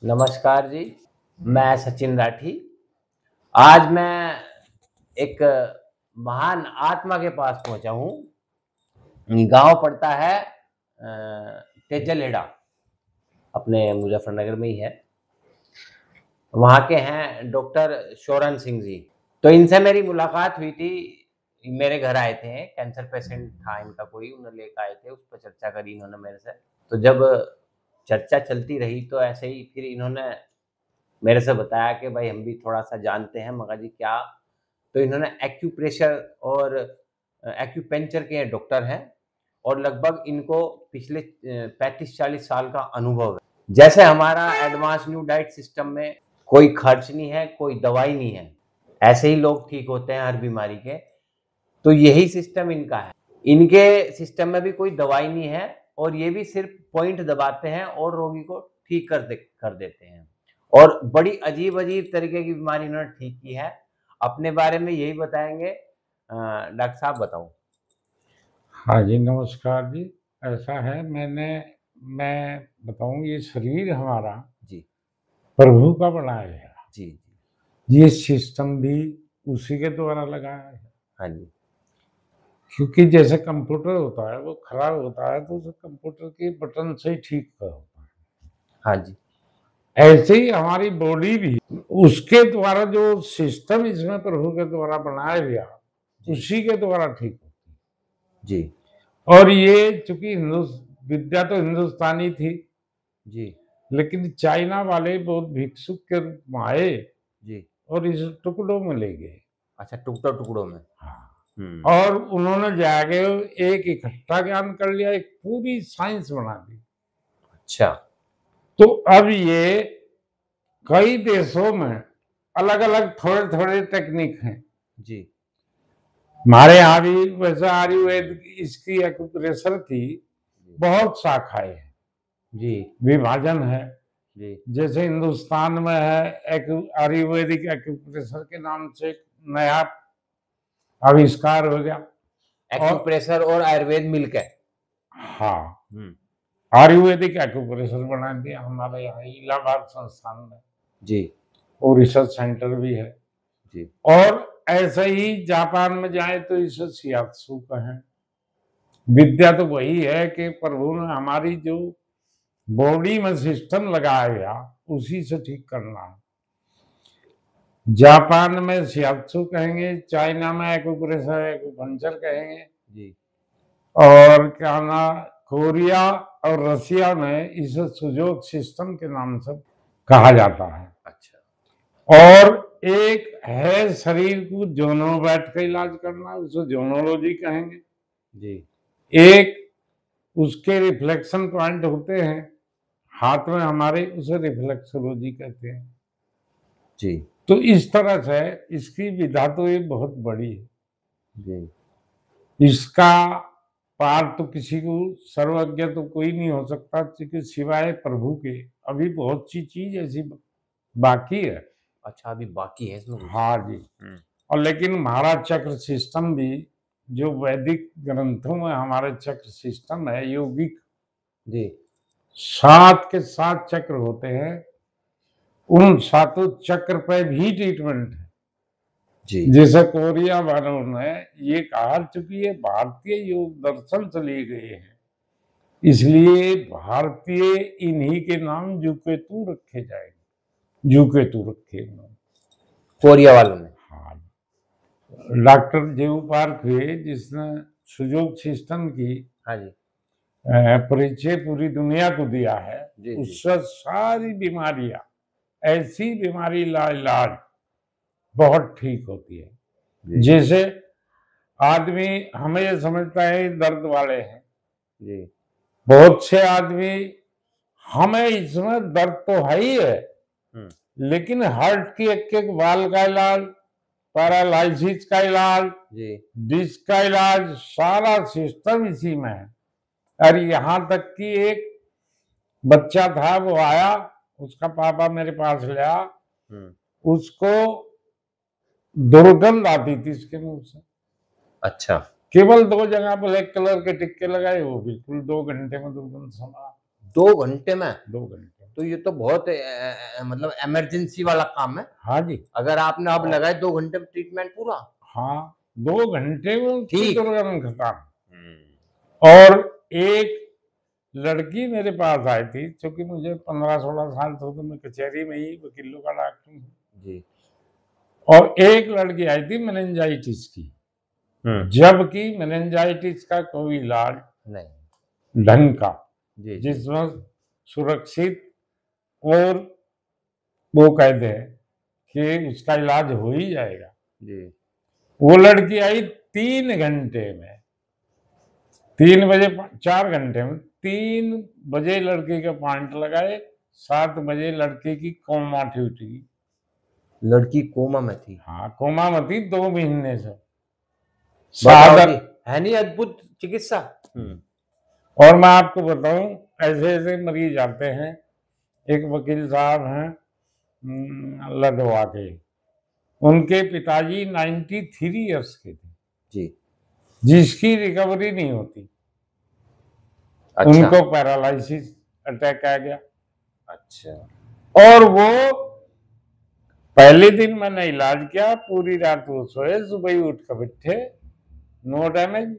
नमस्कार जी, मैं सचिन राठी। आज मैं एक महान आत्मा के पास पहुँचा हूँ। गाँव पड़ता है तेजलेड़ा, अपने मुज़फ्फरनगर में ही है। वहाँ के हैं डॉक्टर शोरन सिंह जी। तो इनसे मेरी मुलाकात हुई थी, मेरे घर आए थे, कैंसर पेशेंट था इनका कोई, उन्हें लेकर आए थे, उस पर चर्चा करी इन्होंने मेरे से। तो जब चर्चा चलती रही तो ऐसे ही फिर इन्होंने मेरे से बताया कि भाई हम भी थोड़ा-सा जानते हैं। मगा जी क्या? तो इन्होंने एक्यूप्रेशर और एक्यूपेंक्चर के डॉक्टर हैं और लगभग इनको पिछले 35-40 साल का अनुभव है। जैसे हमारा एडवांस न्यू डाइट सिस्टम में कोई खर्च नहीं है, कोई दवाई नहीं है, ऐसे ही लोग ठीक होते हैं हर बीमारी के, तो यही सिस्टम इनका है। इनके सिस्टम में भी कोई दवाई नहीं है और ये भी सिर्फ़ पॉइंट दबाते हैं और रोगी को ठीक कर देते हैं। और बड़ी अजीब-अजीब तरीके की बीमारी इन्होंने ठीक की है। अपने बारे में यही बताएँगे। डॉक्टर साहब बताओ? हाँ जी, नमस्कार जी। ऐसा है मैं बताऊँ ये शरीर हमारा जी, प्रभु का बनाया है। जी, जी। ये सिस्टम भी उसी के द्वारा लगाया है। हाँ जी, क्योंकि जैसे कंप्यूटर होता है वो खराब होता है तो उसे कंप्यूटर के बटन से ही ठीक होता है। हाँ जी, ऐसे ही हमारी बॉडी भी उसके द्वारा जो सिस्टम इसमें प्रभु के द्वारा बनाया गया, जी, उसी के द्वारा ठीक होती है। जी, और ये चूँकि विद्या तो हिंदुस्तानी थी, जी, लेकिन चाइना वाले बहुत भिक्षुक के रूप में आए जी। और इसे टुकड़ों में ले गए। अच्छा, टुकड़ों-टुकड़ों में। हाँ। हुँ। और उन्होंने जाके एक इकट्ठा ज्ञान कर लिया, एक पूरी साइंस बना दी। अच्छा, तो अब ये कई देशों में अलग-अलग थोड़े-थोड़े टेक्निक हैं। जी, हमारे यहाँ भी वैसे आयुर्वेद की इसकी एक्यूप्रेशर की जी, बहुत शाखाएँ हैं, जी, विभाजन है। जी। जैसे हिंदुस्तान में है आयुर्वेदिक एक्यूप्रेशर के नाम से एक नया आविष्कार हो गया। और एक्यूप्रेशर और आयुर्वेद मिलके। हाँ, हुँ। आयुर्वेदिक एक्यूप्रेशर बना दिया हमारे यहाँ इलाहाबाद संस्थान में, जी, और रिसर्च सेंटर भी है। जी, और ऐसे ही जापान में जाए तो इसे शियात्सु कहें। विद्या तो वही है कि प्रभु ने हमारी जो बॉडी में सिस्टम लगाया गया उसी से ठीक करना है। जापान में शियात्सु कहेंगे, चाइना में एक्यूप्रेशर एक्यूपंक्चर कहेंगे, जी। और क्या ना कोरिया और रसिया में इसे सुजोग सिस्टम के नाम से कहा जाता है। अच्छा। और एक है शरीर को जोनो बैठ कर इलाज करना, उसे जोनोलॉजी कहेंगे। जी, एक उसके रिफ्लेक्शन पॉइंट होते हैं हाथ में हमारे, उसे रिफ्लेक्सोलॉजी कहते हैं। जी, तो इस तरह से इसकी विधा तो ये बहुत बड़ी है। जी, इसका पार तो किसी को सर्वज्ञ तो कोई नहीं हो सकता, क्योंकि सिवाय प्रभु के अभी बहुत सी चीज ऐसी बाकी है। अच्छा अभी बाकी है इसमें कुछ? हाँ जी। हुँ, और लेकिन महाराज चक्र सिस्टम भी जो वैदिक ग्रंथों में हमारे चक्र सिस्टम है योगिक, जी, 7 के 7 चक्र होते हैं। उन सातों चक्र पे भी ट्रीटमेंट है। जी, जैसे कोरिया वालों ने ये कहा, चूंकि ये भारतीय योग दर्शन से लिए गए हैं, इसलिए भारतीय इन्हीं के नाम जुकेतु रखे जाएंगे। जुकेतु रखे उन्होंने। कोरिया वालों ने। हाँ, डॉक्टर जेऊ पार्क हुए जिसने सुजोग सिस्टम की हाँ जी। परिचय पूरी दुनिया को दिया है, जी, जी, उससे सारी बीमारियां, ऐसी बीमारी लाइलाज बहुत ठीक होती है। जी, जैसे आदमी हमें ये समझता है दर्द वाले हैं, जी, बहुत से आदमी हमें इसमें दर्द तो है ही है, हुँ, लेकिन हार्ट की एक वाल का इलाज, पैरालाइसिस का इलाज, जी, डिस्क का इलाज, सारा सिस्टम इसी में है। और यहाँ तक कि एक बच्चा था, वो आया, उसका पापा मेरे पास गया, हुँ, उसको दुर्गंध आती थी इसके मुंह से। अच्छा, केवल 2 जगह ब्लैक कलर के टिक्के लगाए, वो बिल्कुल 2 घंटे में दुर्गंध समा। 2 घंटे में? 2 घंटे में। तो ये तो बहुत मतलब इमरजेंसी वाला काम है। हाँ जी। अगर आपने अब लगाए 2 घंटे में ट्रीटमेंट पूरा। हाँ, 2 घंटे में उसकी ठीक। दुर्गंध खत्म। और एक लड़की मेरे पास आई थी, क्योंकि मुझे 15-16 साल से तो मैं कचहरी में ही वकीलों का डॉक्टर हूँ जी। और एक लड़की आई थी मेनिंजाइटिस की, जबकि मेनिंजाइटिस का कोई इलाज नहीं। ढंग का जी। जिसमें सुरक्षित और वो कहते हैं कि उसका इलाज हो ही जाएगा। जी। वो लड़की आई 3 घंटे में, 3 बजे 4 घंटे में 3 बजे लड़की के पॉइंट लगाए, 7 बजे लड़की की कोमा उठी। लड़की कोमा में थी। हाँ, कोमा में थी 2 महीने से। बताओ सादा जी, है नहीं अद्भुत चिकित्सा। और मैं आपको बताऊं, ऐसे ऐसे मरीज आते हैं। एक वकील साहब हैं लडवा के, उनके पिताजी 93 ईयर्स के थे जी। जिसकी रिकवरी नहीं होती। अच्छा। उनको पैरालिसिस अटैक आ गया। अच्छा। और वो पहले दिन मैंने इलाज किया, पूरी रात वो सोए, सुबह ही उठ कर बैठे, नो डैमेज।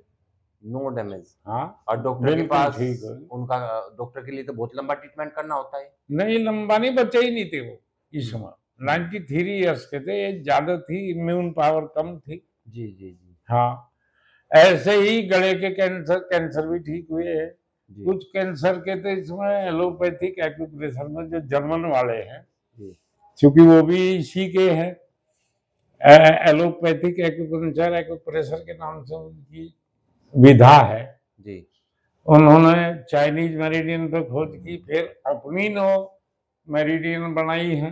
No damage. हाँ, और डॉक्टर के बिल्कुल पास ठीक है। उनका, डॉक्टर के लिए तो बहुत लंबा ट्रीटमेंट करना होता है। नहीं, लंबा नहीं, बच्चे ही नहीं थे वो इस समय। 93 ईयर्स के थे, एज ज्यादा थी, इम्यून पावर कम थी। जी जी जी। हाँ, ऐसे ही गले के कैंसर भी ठीक हुए हैं। जी। कुछ कैंसर के तो इसमें एलोपैथिक एक्यूप्रेशर में जो जर्मन वाले हैं, क्योंकि वो भी इसी के हैं, एलोपैथिक एक्यूप्रेशर के नाम से उनकी विधा है जी। उन्होंने चाइनीज मेरिडियन पे खोज की, फिर अपनी नो मेरिडियन बनाई है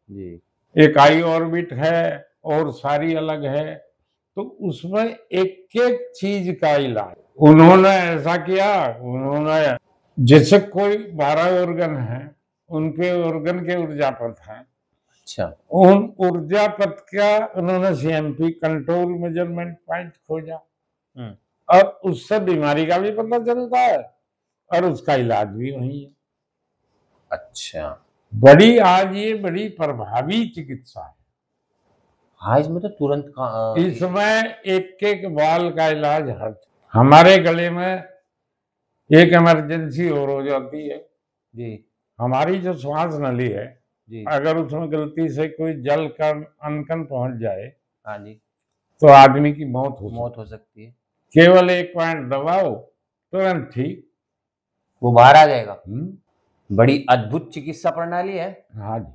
जी। एक आई ऑर्बिट है और सारी अलग है। तो उसमें एक एक चीज का इलाज उन्होंने ऐसा किया। उन्होंने जैसे कोई 12 ऑर्गन है, उनके ऑर्गन के ऊर्जापथ हैं। अच्छा। उन ऊर्जापथ का उन्होंने सीएमपी कंट्रोल मेजरमेंट पॉइंट खोजा और उससे बीमारी का भी पता चलता है और उसका इलाज भी वही है। अच्छा। आज ये बड़ी प्रभावी चिकित्सा है। हाँ, इसमें तो तुरंत इसमें एक एक बाल का इलाज हर हमारे गले में एक इमरजेंसी और हो जाती है जी। हमारी जो श्वास नली है जी। अगर उसमें गलती से कोई जल का अनकन पहुंच जाए, हाँ जी, तो आदमी की मौत हो सकती है। केवल एक पॉइंट दबाओ तुरंत ठीक, वो बाहर आ जाएगा। बड़ी अद्भुत चिकित्सा प्रणाली है। हाँ जी।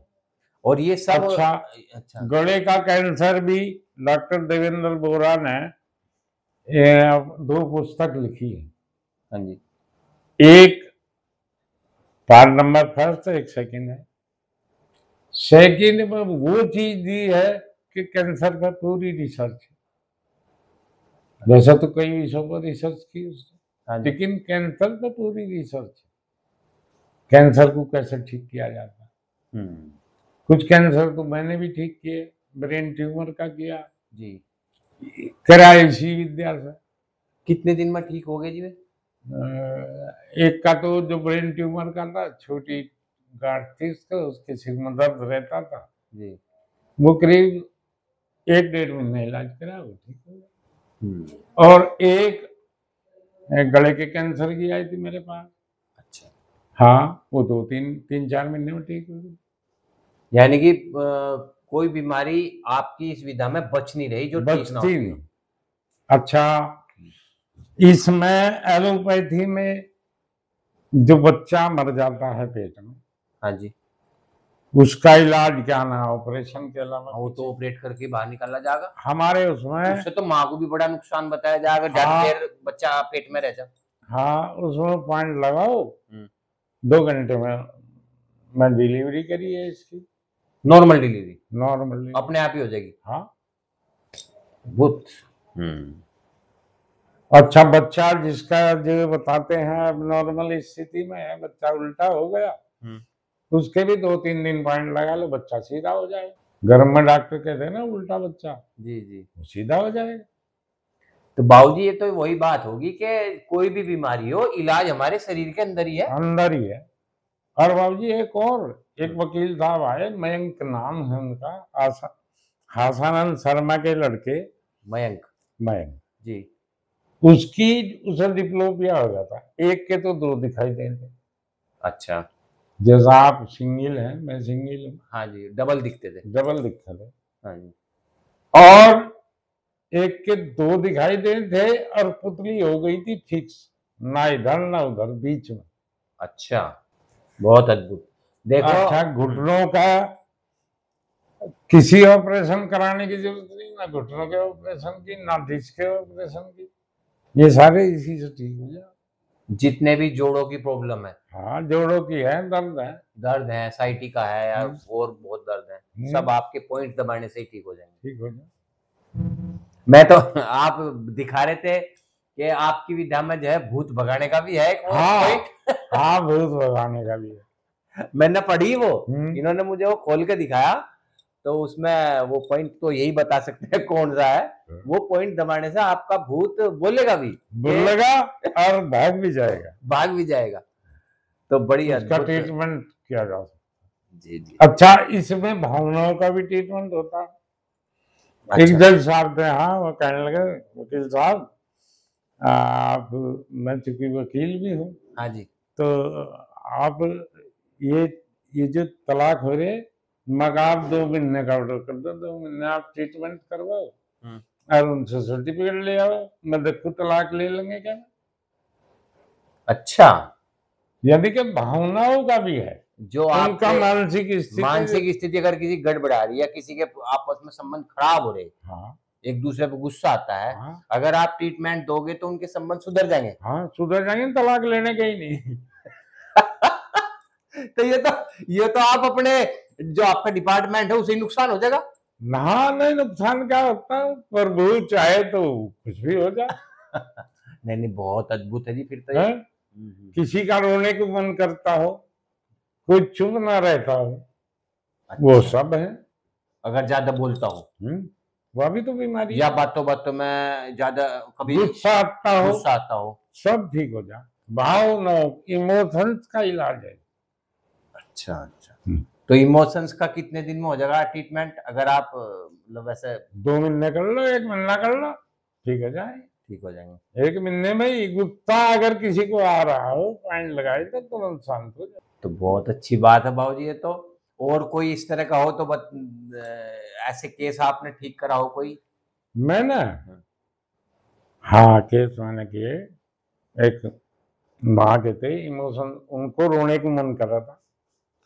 और ये सब अच्छा, गले का कैंसर भी डॉक्टर देवेंद्र बोरा ने 2 पुस्तक लिखी है। हाँ जी। एक पार्ट नंबर फर्स्ट, एक सेकंड है। सेकंड में वो चीज दी है कि कैंसर पर पूरी रिसर्च है। वैसे तो कई विषयों पर रिसर्च की उसने, लेकिन कैंसर पर पूरी रिसर्च, कैंसर को कैसे ठीक किया जाता है। कुछ कैंसर तो मैंने भी ठीक किए, ब्रेन ट्यूमर का किया जी, करा इसी विद्या से। कितने दिन में ठीक हो गए जी वे? एक का तो जो ब्रेन ट्यूमर का था, छोटी गांठ थी उसके सिर में दर्द रहता था जी, वो करीब 1-1.5 महीने इलाज करा, वो ठीक हो गया। और एक गले के कैंसर की आई थी मेरे पास। अच्छा। हाँ, वो 3-4 महीने में ठीक हो गई। यानी कि कोई बीमारी आपकी इस विधा में बच नहीं रही, जो बचती नहीं। अच्छा, इसमें एलोपैथी में जो बच्चा मर जाता है पेट में, हाँ जी, उसका इलाज क्या ना, ऑपरेशन के अलावा वो तो ऑपरेट करके बाहर निकाला जाएगा। हमारे उससे तो माँ को भी बड़ा नुकसान बताया जाएगा। हाँ, देर बच्चा पेट में रह जाए। हाँ, उसमें पॉइंट लगाओ, 2 घंटे में मैं डिलीवरी करी है इसकी। नॉर्मल डिलीवरी अपने आप ही हो जाएगी। हाँ, बहुत अच्छा। बच्चा जिसका जो बताते हैं अब नॉर्मल स्थिति में है, बच्चा उल्टा हो गया, उसके भी 2-3 दिन पॉइंट लगा लो, बच्चा सीधा हो जाएगा। घर में डॉक्टर कहते हैं ना उल्टा बच्चा, जी जी, वो सीधा हो जाएगा। तो बाबूजी, ये तो वही बात होगी कि कोई भी बीमारी हो, इलाज हमारे शरीर के अंदर ही है। अंदर ही है। और बाबू जी एक वकील साहब आए, मयंक नाम है उनका, हासानंद शर्मा के लड़के, मयंक मयंक जी। उसकी उसे डिप्लोपिया हो गया था, एक के तो दो दिखाई देते। अच्छा। जैसा आप सिंगल हैं, मैं सिंगल हूँ। हाँ जी, डबल दिखते थे। डबल दिखते थे। हाँ जी। और एक के दो दिखाई देते थे, और पुतली हो गई थी फिक्स, ना इधर ना उधर, बीच में। अच्छा, बहुत अद्भुत। देखो, अच्छा, घुटनों का किसी ऑपरेशन कराने की जरूरत नहीं, ना घुटनों के ऑपरेशन की, ना डिस्क के ऑपरेशन की, ये सारे इसी से ठीक हो जाए। जितने भी जोड़ों की प्रॉब्लम है, हाँ, जोड़ों की है, दर्द है, साइटिका है या और बहुत दर्द है, सब आपके पॉइंट दबाने से ही ठीक हो जाएंगे। ठीक हो जाए। मैं तो आप दिखा रहे थे कि आपकी विद्या में जो है भूत भगाने का भी है एक हाँ, हाँ, भूत भगाने का भी है। मैंने पढ़ी वो, इन्होंने मुझे वो खोल के दिखाया, तो उसमें वो पॉइंट तो यही बता सकते हैं कौन सा है। वो पॉइंट दबाने से आपका भूत बोलेगा और भाग भी जाएगा। तो बड़ी उसका अद्भुत ट्रीटमेंट किया जा सकता। जी जी। अच्छा, इसमें भावनाओं का भी ट्रीटमेंट होता है। अच्छा। एक जज साहब थे, हाँ, वो कहने लगे, वकील साहब आप, मैं चूंकि वकील भी हूँ, हाँ जी, तो आप ये जो तलाक हो रहे, मगर आप 2 महीने का ऑर्डर कर दो, 2 महीने आप ट्रीटमेंट करवाओ और उनसे सर्टिफिकेट ले आओ, मैं देखो तलाक ले लेंगे क्या। अच्छा, यानी कि भावनाओं का भी है, जो उनका आपके मानसिक स्थिति अगर किसी गड़बड़ा रही है, किसी के आपस में संबंध खराब हो रहे, हाँ, एक दूसरे पे गुस्सा आता है, हाँ, अगर आप ट्रीटमेंट दोगे तो उनके संबंध सुधर जाएंगे। हाँ, सुधर जाएंगे, तलाक लेने के ही नहीं। तो ये तो आप अपने जो आपका डिपार्टमेंट है उसे नुकसान हो जाएगा। ना, नहीं, नुकसान क्या होता है, प्रभु चाहे तो कुछ भी हो जाए। नहीं नहीं, बहुत अद्भुत है जी फिर तो है? किसी का रोने को मन करता हो, कोई चुप ना रहता हो, अच्छा। वो सब है। अगर ज्यादा बोलता हो, वह भी तो बीमारी या है। बातों बातों में ज्यादा कभी गुस्सा आता हो, सब ठीक हो जाए। भावना, इमोशंस का इलाज है। अच्छा अच्छा। तो इमोशंस का कितने दिन में हो जाएगा ट्रीटमेंट, अगर आप मतलब वैसे 2 महीने कर लो, 1 महीना कर लो, ठीक हो जाए। ठीक हो जाएंगे 1 महीने में ही गुस्सा अगर किसी को आ रहा हो, पॉइंट लगाए तो तुरंत शांत हो जाए। तो बहुत अच्छी बात है बाबूजी ये तो। और कोई इस तरह का हो तो ऐसे केस आपने ठीक करा हो कोई? मैं ना, हाँ, केस मैंने किए। एक माँ के थे, इमोशन, उनको रोने को मन कर रहा था,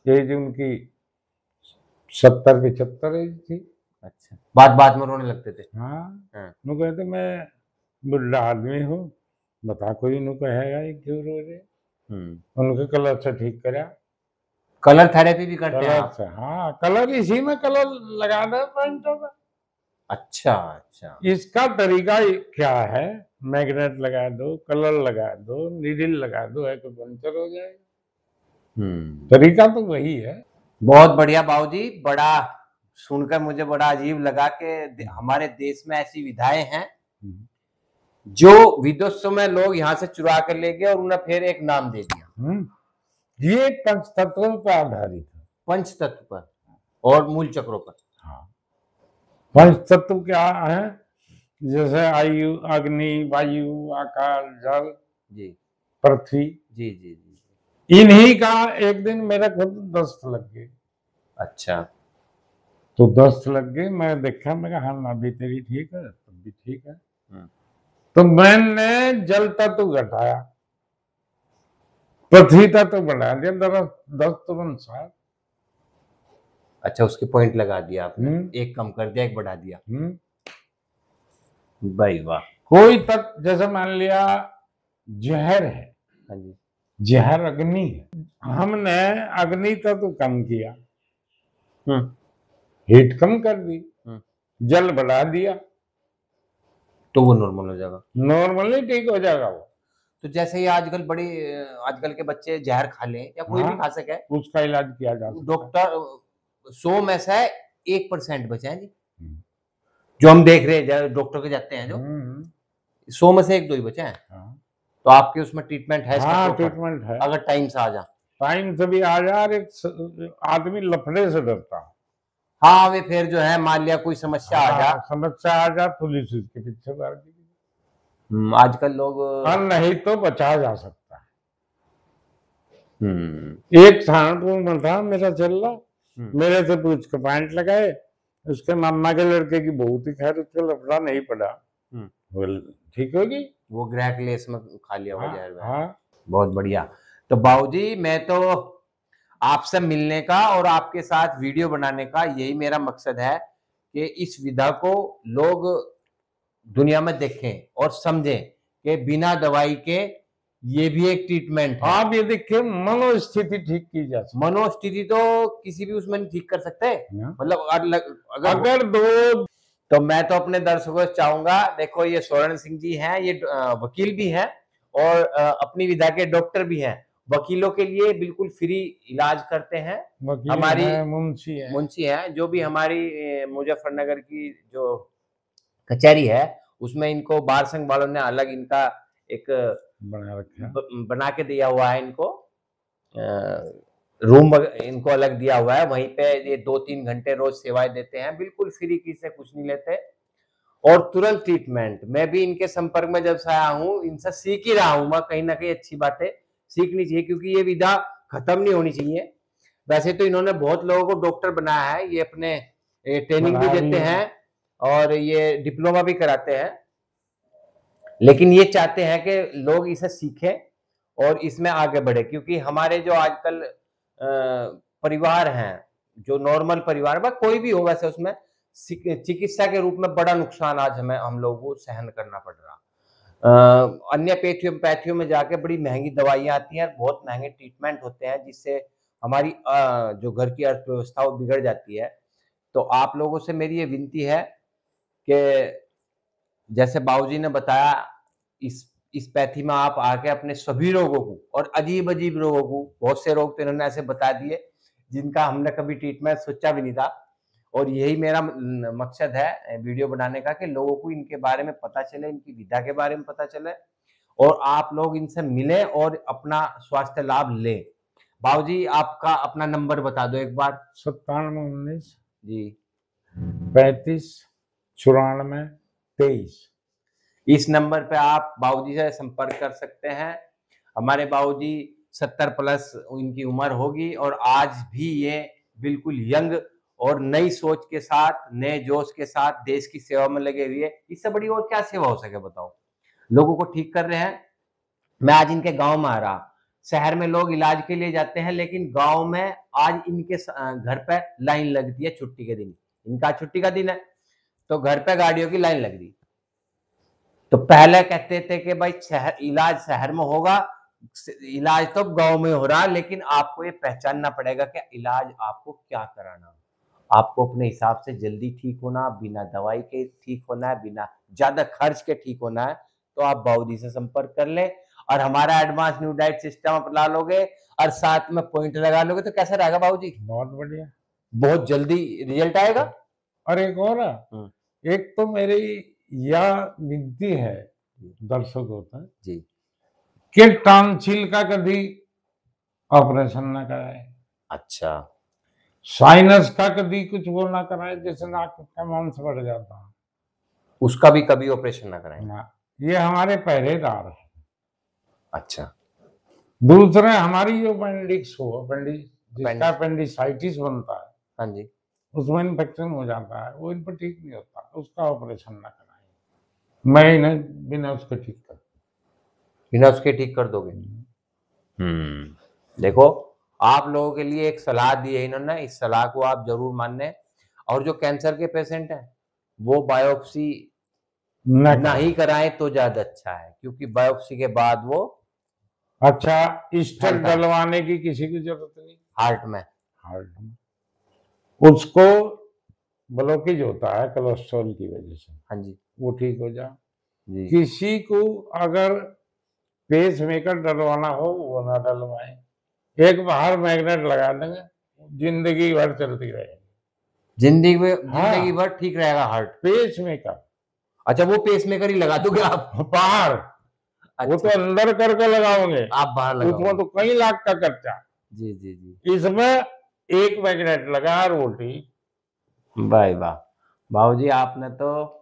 एज उनकी 70-75 एज थी। अच्छा, बात बात में रोने लगते थे? हाँ, हाँ। नु कहते मैं बुढ़ा आदमी हूँ, बता कोई नु कहेगा ये क्यों रो रहे। उनके कलर से ठीक करा। कलर थेरेपी भी करते हैं कलर आप? से, हाँ, कलर इसी में कलर लगा दे पेंटों में। अच्छा अच्छा। इसका तरीका क्या है, मैग्नेट लगा दो, कलर लगा दो, नीडल लगा दो, एक्यूपंक्चर हो जाएगा। तरीका तो वही है। बहुत बढ़िया बाबूजी, बड़ा सुनकर मुझे बड़ा अजीब लगा कि हमारे देश में ऐसी विधाएं हैं जो विदेशों में लोग यहाँ से चुरा कर ले गए और उन्हें फिर एक नाम दे दिया। ये पंचतत्वों पर आधारित है। पंचतत्व पर और मूल चक्रों पर। हाँ, पंचतत्व क्या है, जैसे आयु, अग्नि, वायु, आकाश, जल, जी, पृथ्वी। जी जी जी। इन्हीं का एक दिन मेरा खुद दस्त लग गई। अच्छा। तो दस्त लग गई, मैं देखा, मैं कहा हाँ, अभी तेरी ठीक है, तब भी ठीक है। तो मैंने जल तत्व घटाया, पृथ्वी तत्व बढ़ा दिया, दस्त तुरंत साफ। अच्छा, उसके पॉइंट लगा दिया आपने, एक कम कर दिया, एक बढ़ा दिया। भाई वाह। कोई तत्व, जैसे मान लिया जहर है, हाँ जी, जहर अग्नि है, हमने अग्नि तत्व कम किया, हीट कम कर दी, जल बढ़ा दिया, तो वो नॉर्मल हो जाएगा, नॉर्मली ठीक हो जाएगा वो। तो जैसे ये आजकल के बच्चे जहर खा लें या कोई भी खा सके, उसका इलाज किया जा सकता है। डॉक्टर 100 में से 1% बचे हैं जी, जो हम देख रहे हैं, डॉक्टर के जाते हैं जो 100 में से 1-2 ही बचे हैं। तो आपके उसमें ट्रीटमेंट है इसका? हाँ, ट्रीटमेंट है, अगर टाइम से आ जा टाइम से भी आ जा, और एक आदमी लफड़े से डरता है। हाँ, वे फिर जो है मान लिया कोई समस्या आ जा, समस्या आ जा, पुलिस उसके पीछे भाग जाएगी। आजकल लोग और नहीं तो बचा जा सकता है। हम्म एक सहारनपुर था मेरा चल्ला, मेरे से पूछ के पॉइंट लगाए, उसके मामा के लड़के की बहू थी, खैर उसको लफड़ा नहीं पड़ा, बोल ठीक होगी, वो गृह क्लेश में खा लिया हुआ जहर में। हाँ। बहुत बढ़िया। तो बाबूजी, मैं तो आपसे मिलने का और आपके साथ वीडियो बनाने का यही मेरा मकसद है कि इस विधा को लोग दुनिया में देखें और समझें कि बिना दवाई के ये भी एक ट्रीटमेंट है। आप ये देखिए, मनोस्थिति ठीक की जा सकती। मनोस्थिति तो किसी भी उसमें नहीं ठीक कर सकते, मतलब अगर दो, तो मैं तो अपने दर्शकों से चाहूंगा, देखो ये स्वर्ण सिंह जी हैं, ये वकील भी हैं और अपनी विधा के डॉक्टर भी हैं। वकीलों के लिए बिल्कुल फ्री इलाज करते हैं। हमारी मुंशी है, जो भी हमारी मुजफ्फरनगर की जो कचहरी है उसमें इनको बार संघ वालों ने अलग इनका एक बना के दिया हुआ है, इनको रूम इनको अलग दिया हुआ है, वहीं पे ये 2-3 घंटे रोज सेवाएं देते हैं, बिल्कुल फ्री, की से कुछ नहीं लेते और तुरंत ट्रीटमेंट। मैं भी इनके संपर्क में जब से आया हूँ, इनसे सीख ही रहा हूँ मैं, कहीं ना कहीं अच्छी बातें सीखनी चाहिए क्योंकि ये विधा खत्म नहीं होनी चाहिए। वैसे तो इन्होंने बहुत लोगों को डॉक्टर बनाया है, ये अपने ट्रेनिंग भी देते हैं और ये डिप्लोमा भी कराते हैं, लेकिन ये चाहते हैं कि लोग इसे सीखें और इसमें आगे बढ़े, क्योंकि हमारे जो आजकल परिवार हैं, जो नॉर्मल परिवार है, कोई भी हो वैसे, उसमें चिकित्सा के रूप में बड़ा नुकसान आज हम लोगों को सहन करना पड़ रहा। अन्य पैथियों में जाके बड़ी महंगी दवाइयां आती हैं, बहुत महंगे ट्रीटमेंट होते हैं, जिससे हमारी जो घर की अर्थव्यवस्था वो बिगड़ जाती है। तो आप लोगों से मेरी ये विनती है कि जैसे बाबूजी ने बताया, इस पैथी में आप आके अपने सभी रोगों को, और अजीब अजीब रोगों को, बहुत से रोग तो इन्होंने ऐसे बता दिए जिनका हमने कभी ट्रीटमेंट सोचा भी नहीं था, और यही मेरा मकसद है वीडियो बनाने का कि लोगों को इनके बारे में पता चले, इनकी विधा के बारे में पता चले और आप लोग इनसे मिलें और अपना स्वास्थ्य लाभ लें। बाबूजी, आपका अपना नंबर बता दो एक बार। 9719 जी 35 94 23। इस नंबर पे आप बाबूजी से संपर्क कर सकते हैं। हमारे बाबूजी 70 प्लस इनकी उम्र होगी और आज भी ये बिल्कुल यंग और नई सोच के साथ, नए जोश के साथ देश की सेवा में लगे हुए। इससे बड़ी और क्या सेवा हो सके बताओ? लोगों को ठीक कर रहे हैं। मैं आज इनके गांव में आ रहा, शहर में लोग इलाज के लिए जाते हैं, लेकिन गांव में आज इनके घर पे लाइन लगती है छुट्टी के दिन। इनका छुट्टी का दिन है तो घर पे गाड़ियों की लाइन लग रही। तो पहले कहते थे कि भाई इलाज शहर में होगा, इलाज तो गांव में हो रहा, लेकिन आपको ये पहचानना पड़ेगा कि इलाज आपको क्या कराना। आपको अपने हिसाब से जल्दी ठीक होना, बिना दवाई के ठीक होना है, बिना ज्यादा खर्च के ठीक होना है, तो आप बाबूजी से संपर्क कर ले और हमारा एडवांस न्यू डाइट सिस्टम अपना लोगे और साथ में पॉइंट लगा लोगे तो कैसा रहेगा बाबूजी? बहुत बढ़िया, बहुत जल्दी रिजल्ट आएगा। और एक और एक तो मेरी यह विनती है दर्शकों तक जी कि टॉन्सिल का कभी ऑपरेशन ना कराए। अच्छा। साइनस का कभी कुछ वो ना कराए, जैसे नाक का मांस बढ़ जाता है, उसका भी कभी ऑपरेशन ना कराएं ना। ये हमारे पहरेदार है। अच्छा। दूसरा, हमारी जो अपेंडिक्स हो, जिसका अपेंडिसाइटिस बनता है, हाँ जी, उसमें इन्फेक्शन हो जाता है, वो इन पर ठीक नहीं होता, उसका ऑपरेशन ना कराएं। मैं इन्हें बिना उसके ठीक कर, बिना उसके ठीक कर दोगे? देखो, आप लोगों के लिए एक सलाह दी है इन्होंने, इस सलाह को आप जरूर मानने। और जो कैंसर के पेशेंट हैं वो बायोप्सी ना ही कराएं तो ज्यादा अच्छा है, क्योंकि बायोप्सी के बाद वो अच्छा स्टेंट डलवाने की किसी की जरूरत नहीं। हार्ट में उसको ब्लॉकेज होता है कोलेस्ट्रॉल की वजह से, हाँ जी, वो ठीक हो जा। किसी को अगर पेस मेकर डलवाना हो वो ना डलवाए, एक बाहर मैग्नेट लगा देंगे, जिंदगी भर चलती रहेगी, जिंदगी भर ठीक रहेगा हार्ट। पेस मेकर, अच्छा, वो पेस मेकर ही लगा दोगे आप बाहर? अच्छा। वो तो अंदर करके लगाओगे, आप बाहर लगाओगे, उसमें तो कई लाख का खर्चा। जी जी जी। इसमें एक मैग्नेट लगा रोटी। भाई वाह, बाबूजी आपने तो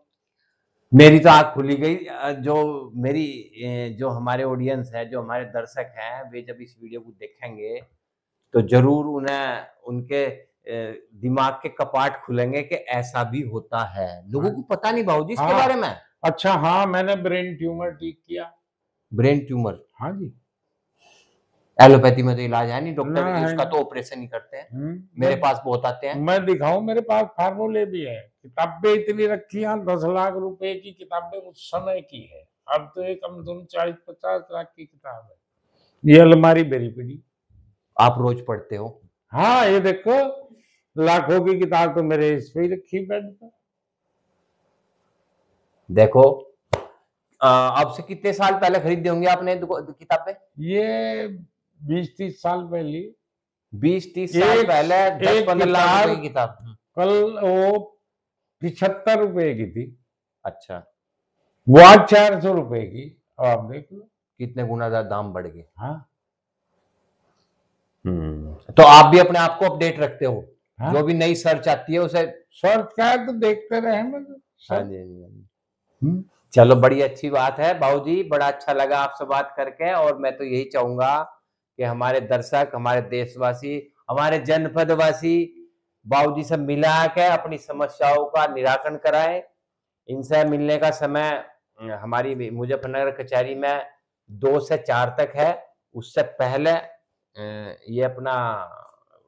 मेरी तो आँख खुली गई। जो मेरी जो हमारे ऑडियंस है, जो हमारे दर्शक हैं, वे जब इस वीडियो को देखेंगे, तो ज़रूर उन्हें उनके दिमाग के कपाट खुलेंगे कि ऐसा भी होता है। लोगों हाँ को पता नहीं बाबूजी इसके हाँ, बारे में। अच्छा हाँ, मैंने ब्रेन ट्यूमर ठीक किया। ब्रेन ट्यूमर, हाँ जी। एलोपैथी में तो इलाज है नहीं, ना डॉक्टर है उसका नहीं। तो ऑपरेशन ही करते हैं। मैं मेरे पास बहुत आते हैं। मैं दिखाऊं, मेरे पास फार्मूले भी है, किताबें इतनी रखी हैं, 10 लाख रुपए की किताबें उस समय की है। अब तो ये कम से कम 40-50 लाख की किताब है, ये अलमारी भरी पड़ी। आप रोज़ पढ़ते हो? हाँ, ये देखो, लाखों की किताब तो मेरे इस पे ही रखी बेड पर। देखो, अब से कितने साल पहले खरीदे होंगे आपने किताबें? ये 20-30 साल पहले 20-30 साल एक पहले एक 10-15 लाख रुपए किताब की किताब। कल वो 75 रुपए की थी, अच्छा, वो आज 400 रुपए की। अब आप देख लो। कितने गुना ज़्यादा दाम बढ़ गए। हाँ तो आप भी अपने आप को अपडेट रखते हो? हाँ, जो भी नई सर्च आती है उसे। सर्च क्या है तो देखते रहे मैं तो हाँ सब। जी, हाँ जी, हाँ जी। चलो बड़ी अच्छी बात है बाबूजी, बड़ा अच्छा लगा आपसे बात करके। और मैं तो यही चाहूँगा कि हमारे दर्शक, हमारे देशवासी, हमारे जनपदवासी बाबूजी से मिला के अपनी समस्याओं का निराकरण कराएँ। इनसे मिलने का समय हमारी मुजफ्फरनगर कचहरी में 2 से 4 तक है। उससे पहले ये अपना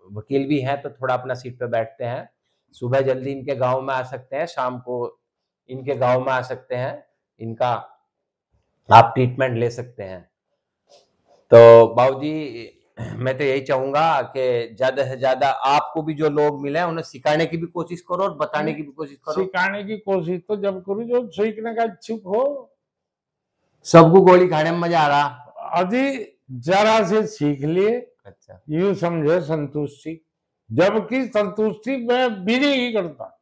वकील भी हैं, तो थोड़ा अपना सीट पे बैठते हैं। सुबह जल्दी इनके गाँव में आ सकते हैं, शाम को इनके गाँव में आ सकते हैं। इनका आप ट्रीटमेंट ले सकते हैं। तो बाबूजी मैं तो यही चाहूँगा कि ज़्यादा से ज़्यादा आपको भी जो लोग मिले उन्हें सिखाने की भी कोशिश करो और बताने नहीं, की भी कोशिश करो। सिखाने की कोशिश तो जब करूँ जो सीखने का इच्छुक हो। सबको गोली खाने में मज़ा आ रहा। अजी जरा से सीख लिए, अच्छा। यूं समझे संतुष्टि, जबकि संतुष्टि मैं भी नहीं करता।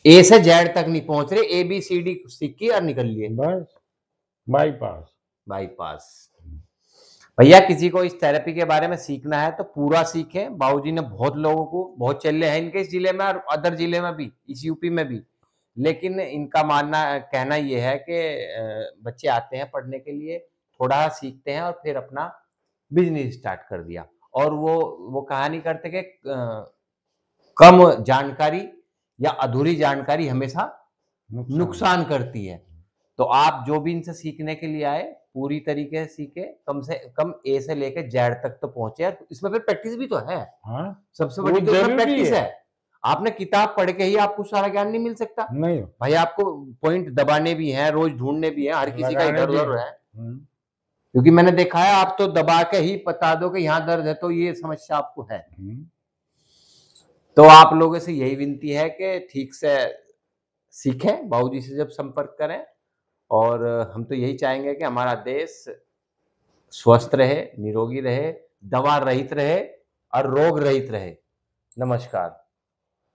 ए से जेड तक नहीं पहुंच रहे, ABCD सीख के और निकल लिए बस बाईपास। बाईपास। भैया किसी को इस थेरेपी के बारे में सीखना है तो पूरा सीखें। बाबूजी ने बहुत लोगों को, बहुत चेले हैं इनके इस जिले में और अदर जिले में भी, इस यूपी में भी। लेकिन इनका मानना कहना ये है कि बच्चे आते हैं पढ़ने के लिए, थोड़ा सीखते हैं और फिर अपना बिजनेस स्टार्ट कर दिया। और वो कहा नहीं करते कि कम जानकारी या अधूरी जानकारी हमेशा नुकसान करती है। तो आप जो भी इनसे सीखने के लिए आए, पूरी तरीके से सीखे, कम से कम ए से लेके जेड तक तो पहुँचे। इसमें फिर प्रैक्टिस भी तो है। हाँ, सबसे वो बड़ी तो इसमें जरूरी प्रैक्टिस है। है। आपने किताब पढ़ के ही आपको सारा ज्ञान नहीं मिल सकता। नहीं, भाई आपको पॉइंट दबाने भी हैं, रोज़ ढूँढने भी हैं, हर किसी का लगाने भी इधर-उधर हैं। है। क्योंकि मैंने देखा है, आप तो दबा के ही बता दो कि यहाँ दर्द है, तो ये समस्या आपको है। तो आप लोगों से यही विनती है कि ठीक से सीखें, बाबूजी से जब संपर्क करें। और हम तो यही चाहेंगे कि हमारा देश स्वस्थ रहे, निरोगी रहे, दवा रहित रहे और रोग रहित रहे। नमस्कार।